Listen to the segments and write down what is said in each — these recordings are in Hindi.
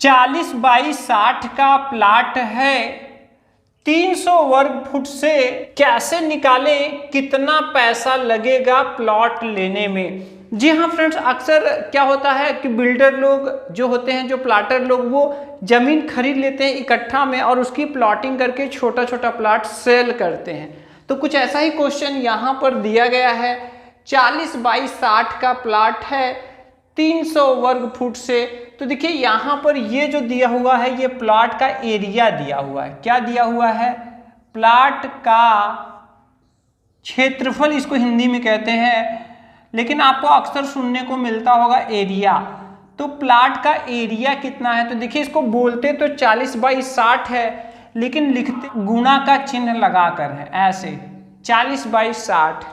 40 बाई 60 का प्लाट है, 300 वर्ग फुट से कैसे निकालें, कितना पैसा लगेगा प्लॉट लेने में। जी हाँ फ्रेंड्स, अक्सर क्या होता है कि बिल्डर लोग जो होते हैं, जो प्लाटर लोग, वो जमीन खरीद लेते हैं इकट्ठा में और उसकी प्लॉटिंग करके छोटा छोटा प्लाट सेल करते हैं। तो कुछ ऐसा ही क्वेश्चन यहाँ पर दिया गया है। 40 बाई 60 का प्लाट है, 300 वर्ग फुट से। तो देखिए यहाँ पर ये जो दिया हुआ है, ये प्लॉट का एरिया दिया हुआ है। क्या दिया हुआ है? प्लॉट का क्षेत्रफल इसको हिंदी में कहते हैं, लेकिन आपको अक्सर सुनने को मिलता होगा एरिया। तो प्लॉट का एरिया कितना है? तो देखिए इसको बोलते तो 40 बाई 60 है, लेकिन लिखते गुणा का चिन्ह लगाकर है, ऐसे 40 बाई 60।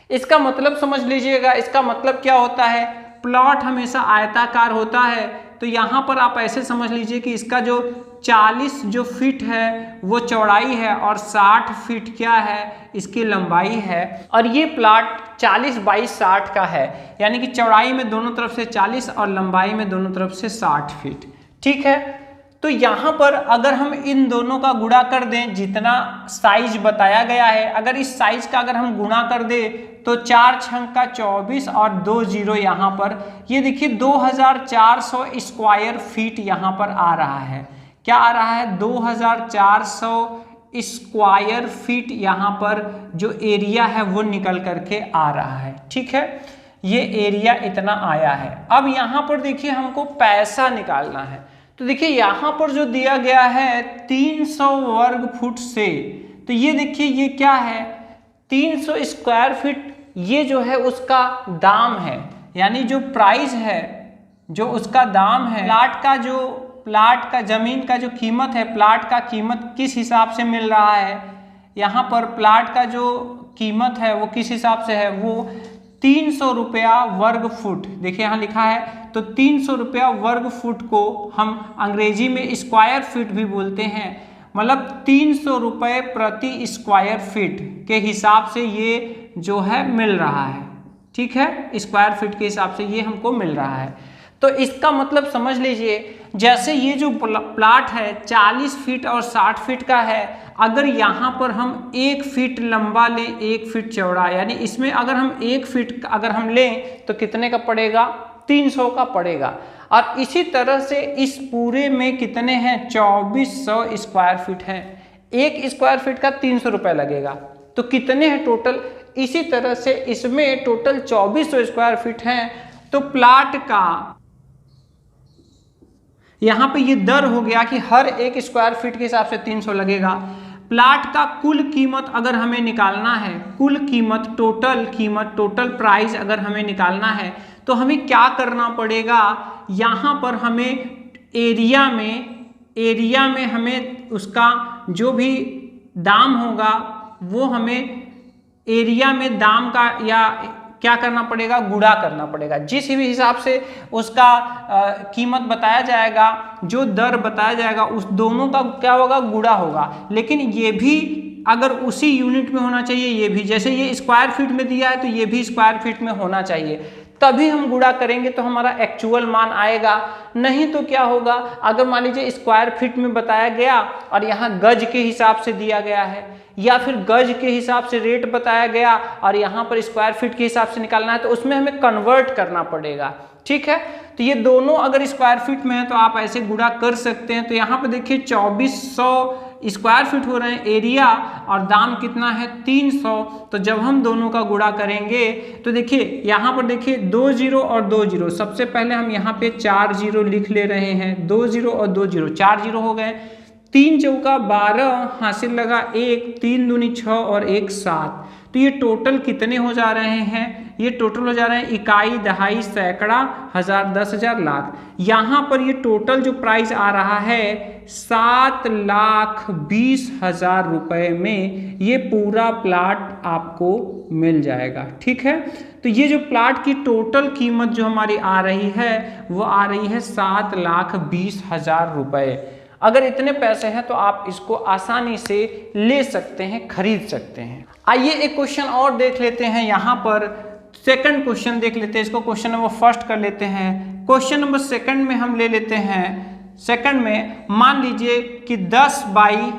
इसका मतलब समझ लीजिएगा, इसका मतलब क्या होता है, प्लॉट हमेशा आयताकार होता है। तो यहाँ पर आप ऐसे समझ लीजिए कि इसका जो 40 जो फीट है वो चौड़ाई है और 60 फीट क्या है, इसकी लंबाई है। और ये प्लॉट 40 बाई 60 का है, यानी कि चौड़ाई में दोनों तरफ से 40 और लंबाई में दोनों तरफ से 60 फीट। ठीक है, तो यहाँ पर अगर हम इन दोनों का गुणा कर दें, जितना साइज बताया गया है, अगर इस साइज का अगर हम गुणा कर दें तो 4 छंग का 24 और 2 जीरो यहाँ पर, ये देखिए 2400 स्क्वायर फीट यहाँ पर आ रहा है। क्या आ रहा है? 2400 स्क्वायर फीट यहाँ पर जो एरिया है वो निकल करके आ रहा है। ठीक है, ये एरिया इतना आया है। अब यहाँ पर देखिए हमको पैसा निकालना है। तो देखिए यहाँ पर जो दिया गया है 300 वर्ग फुट से, तो ये देखिए ये क्या है, 300 स्क्वायर फीट, ये जो है उसका दाम है, यानी जो प्राइस है, जो उसका दाम है। प्लाट का जमीन का जो कीमत है, प्लाट का कीमत किस हिसाब से मिल रहा है, यहाँ पर प्लाट का जो कीमत है वो किस हिसाब से है, वो 300 रुपया वर्ग फुट। देखिए यहाँ लिखा है, तो 300 रुपया वर्ग फुट को हम अंग्रेजी में स्क्वायर फीट भी बोलते हैं, मतलब 300 रुपये प्रति स्क्वायर फीट के हिसाब से ये जो है मिल रहा है। ठीक है, स्क्वायर फीट के हिसाब से ये हमको मिल रहा है। तो इसका मतलब समझ लीजिए, जैसे ये जो प्लाट है 40 फीट और 60 फीट का है, अगर यहाँ पर हम 1 फीट लंबा लें, 1 फीट चौड़ा, यानी इसमें अगर हम 1 फीट अगर हम लें तो कितने का पड़ेगा? 300 का पड़ेगा। और इसी तरह से इस पूरे में कितने हैं? 2400 स्क्वायर फीट हैं। 1 स्क्वायर फीट का 300 रुपये लगेगा, तो कितने हैं टोटल? इसी तरह से इसमें टोटल 2400 स्क्वायर फीट हैं। तो प्लाट का यहाँ पे ये दर हो गया कि हर 1 स्क्वायर फीट के हिसाब से 300 लगेगा। प्लाट का कुल कीमत अगर हमें निकालना है, कुल कीमत, टोटल प्राइस अगर हमें निकालना है, तो हमें क्या करना पड़ेगा? यहाँ पर हमें एरिया में हमें उसका जो भी दाम होगा वो हमें एरिया में दाम का या क्या करना पड़ेगा? गुणा करना पड़ेगा। जिस भी हिसाब से उसका कीमत बताया जाएगा, जो दर बताया जाएगा, उस दोनों का क्या होगा? गुणा होगा। लेकिन ये भी अगर उसी यूनिट में होना चाहिए, ये भी जैसे ये स्क्वायर फीट में दिया है तो ये भी स्क्वायर फीट में होना चाहिए, तभी हम गुणा करेंगे तो हमारा एक्चुअल मान आएगा। नहीं तो क्या होगा, अगर मान लीजिए स्क्वायर फीट में बताया गया और यहाँ गज के हिसाब से दिया गया है, या फिर गज के हिसाब से रेट बताया गया और यहाँ पर स्क्वायर फीट के हिसाब से निकालना है, तो उसमें हमें कन्वर्ट करना पड़ेगा। ठीक है, तो ये दोनों अगर स्क्वायर फीट में है तो आप ऐसे गुणा कर सकते हैं। तो यहाँ पर देखिए 2400 स्क्वायर फीट हो रहे हैं एरिया और दाम कितना है? 300। तो जब हम दोनों का गुणा करेंगे तो देखिए यहाँ पर देखिए 2 जीरो और 2 जीरो, सबसे पहले हम यहाँ पे 4 जीरो लिख ले रहे हैं। 2 जीरो और 2 जीरो, 4 जीरो हो गए। 3 चौका 12, हासिल लगा 1, 3 दूनी 6 और 1 7। तो ये टोटल कितने हो जा रहे हैं? ये टोटल हो जा रहे हैं इकाई, दहाई, सैकड़ा, हजार, 10,000, लाख। यहाँ पर ये टोटल जो प्राइस आ रहा है 7,20,000 रुपए में ये पूरा प्लाट आपको मिल जाएगा। ठीक है, तो ये जो प्लाट की टोटल कीमत जो हमारी आ रही है वो आ रही है 7,20,000 रुपए। अगर इतने पैसे हैं तो आप इसको आसानी से ले सकते हैं, खरीद सकते हैं। आइए एक क्वेश्चन और देख लेते हैं। यहाँ पर सेकंड क्वेश्चन देख लेते हैं, इसको क्वेश्चन नंबर फर्स्ट कर लेते हैं। क्वेश्चन नंबर सेकंड में हम ले लेते हैं सेकंड में मान लीजिए कि 10 बाई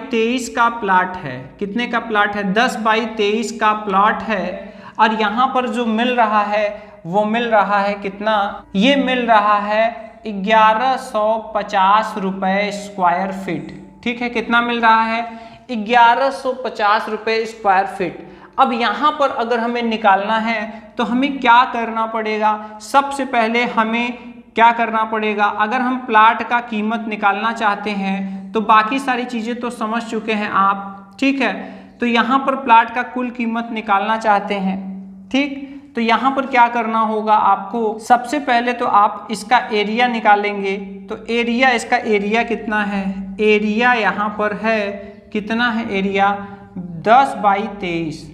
23 का प्लॉट है। कितने का प्लॉट है? 10 बाई 23 का प्लॉट है और यहाँ पर जो मिल रहा है वो मिल रहा है कितना? ये मिल रहा है 1150 रुपये स्क्वायर फीट। ठीक है, कितना मिल रहा है? 1150 रुपये स्क्वायर फीट। अब यहाँ पर अगर हमें निकालना है तो हमें क्या करना पड़ेगा? सबसे पहले हमें क्या करना पड़ेगा? अगर हम प्लाट का कीमत निकालना चाहते हैं तो बाकी सारी चीज़ें तो समझ चुके हैं आप, ठीक है। तो यहाँ पर प्लाट का कुल कीमत निकालना चाहते हैं, ठीक। तो यहाँ पर क्या करना होगा आपको? सबसे पहले तो आप इसका एरिया निकालेंगे। तो एरिया, इसका एरिया कितना है? एरिया यहाँ पर है कितना है? Area 10 by 23,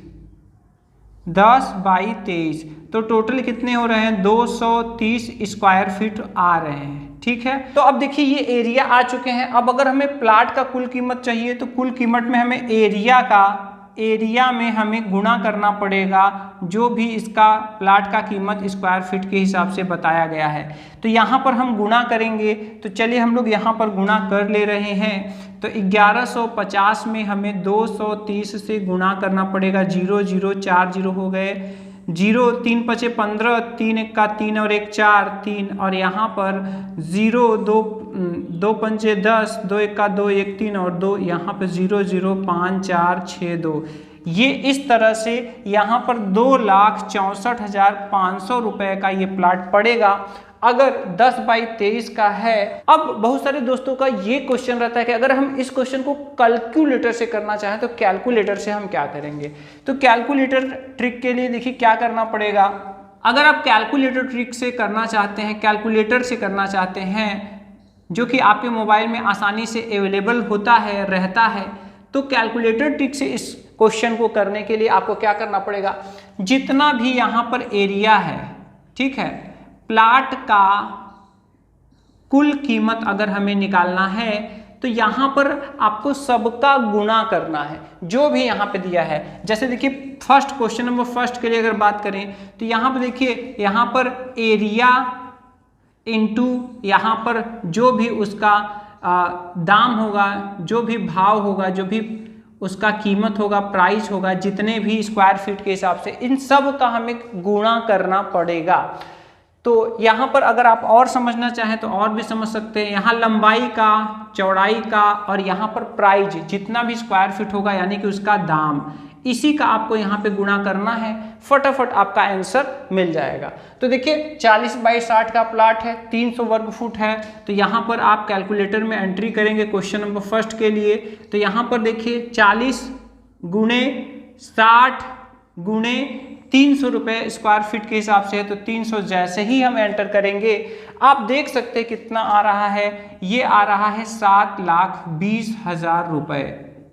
10 by 23। तो टोटल कितने हो रहे हैं? 230 स्क्वायर फीट आ रहे हैं, ठीक है। तो अब देखिए ये एरिया आ चुके हैं। अब अगर हमें प्लाट का कुल कीमत चाहिए तो कुल कीमत में हमें एरिया में हमें गुणा करना पड़ेगा जो भी इसका प्लाट का कीमत स्क्वायर फीट के हिसाब से बताया गया है। तो यहाँ पर हम गुणा करेंगे। तो चलिए हम लोग यहाँ पर गुणा कर ले रहे हैं। तो 1150 में हमें 230 से गुणा करना पड़ेगा। 0 0 4 0 हो गए, 0 3 5 15, 3 1 का 3 और 1 4 3, और यहाँ पर 0 2 5 10, 2 1 का 2 1 3 और 2, यहाँ पर 0 0 5 4 6 2। ये इस तरह से यहाँ पर 2,64,500 रुपये का ये प्लाट पड़ेगा अगर 10 बाई 23 का है। अब बहुत सारे दोस्तों का ये क्वेश्चन रहता है कि अगर हम इस क्वेश्चन को कैलकुलेटर से करना चाहें तो कैलकुलेटर से हम क्या करेंगे? तो कैलकुलेटर ट्रिक के लिए देखिए क्या करना पड़ेगा। अगर आप कैलकुलेटर ट्रिक से करना चाहते हैं, कैलकुलेटर से करना चाहते हैं जो कि आपके मोबाइल में आसानी से अवेलेबल होता है, रहता है, तो कैलकुलेटर ट्रिक से इस क्वेश्चन को करने के लिए आपको क्या करना पड़ेगा? जितना भी यहाँ पर एरिया है, ठीक है, प्लाट का कुल कीमत अगर हमें निकालना है तो यहाँ पर आपको सबका गुणा करना है जो भी यहाँ पे दिया है। जैसे देखिए फर्स्ट क्वेश्चन नंबर फर्स्ट के लिए अगर बात करें तो यहाँ पर देखिए, यहाँ पर एरिया इनटू यहाँ पर जो भी उसका दाम होगा, जो भी भाव होगा, जो भी उसका कीमत होगा, प्राइस होगा, जितने भी स्क्वायर फीट के हिसाब से, इन सब का हमें गुणा करना पड़ेगा। तो यहाँ पर अगर आप और समझना चाहें तो और भी समझ सकते हैं। यहाँ लंबाई का, चौड़ाई का और यहाँ पर प्राइस, जितना भी स्क्वायर फीट होगा यानी कि उसका दाम, इसी का आपको यहाँ पे गुणा करना है। फटाफट आपका आंसर मिल जाएगा। तो देखिए 40 बाई 60 का प्लाट है, 300 वर्ग फुट है। तो यहाँ पर आप कैलकुलेटर में एंट्री करेंगे क्वेश्चन नंबर फर्स्ट के लिए। तो यहाँ पर देखिए 40 गुणे 60 गुणे 300 रुपये स्क्वायर फीट के हिसाब से है। तो 300 जैसे ही हम एंटर करेंगे आप देख सकते हैं कितना आ रहा है, ये आ रहा है 7,20,000 रुपये,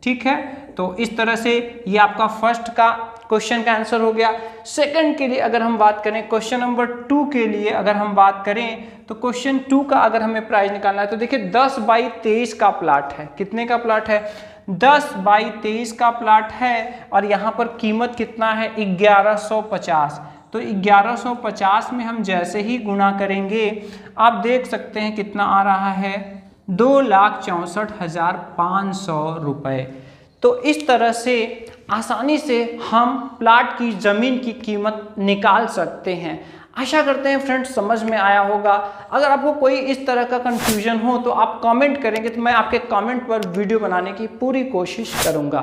ठीक है। तो इस तरह से ये आपका फर्स्ट का क्वेश्चन का आंसर हो गया। सेकंड के लिए अगर हम बात करें, क्वेश्चन नंबर 2 के लिए अगर हम बात करें तो क्वेश्चन 2 का अगर हमें प्राइस निकालना है तो देखिए 10 बाई 23 का प्लाट है। कितने का प्लाट है? 10 बाई 23 का प्लाट है और यहाँ पर कीमत कितना है? 1150। तो 1150 में हम जैसे ही गुणा करेंगे आप देख सकते हैं कितना आ रहा है, 2,64,500 रुपये। तो इस तरह से आसानी से हम प्लाट की ज़मीन की कीमत निकाल सकते हैं। आशा करते हैं फ्रेंड्स समझ में आया होगा। अगर आपको कोई इस तरह का कंफ्यूजन हो तो आप कमेंट करेंगे तो मैं आपके कमेंट पर वीडियो बनाने की पूरी कोशिश करूंगा।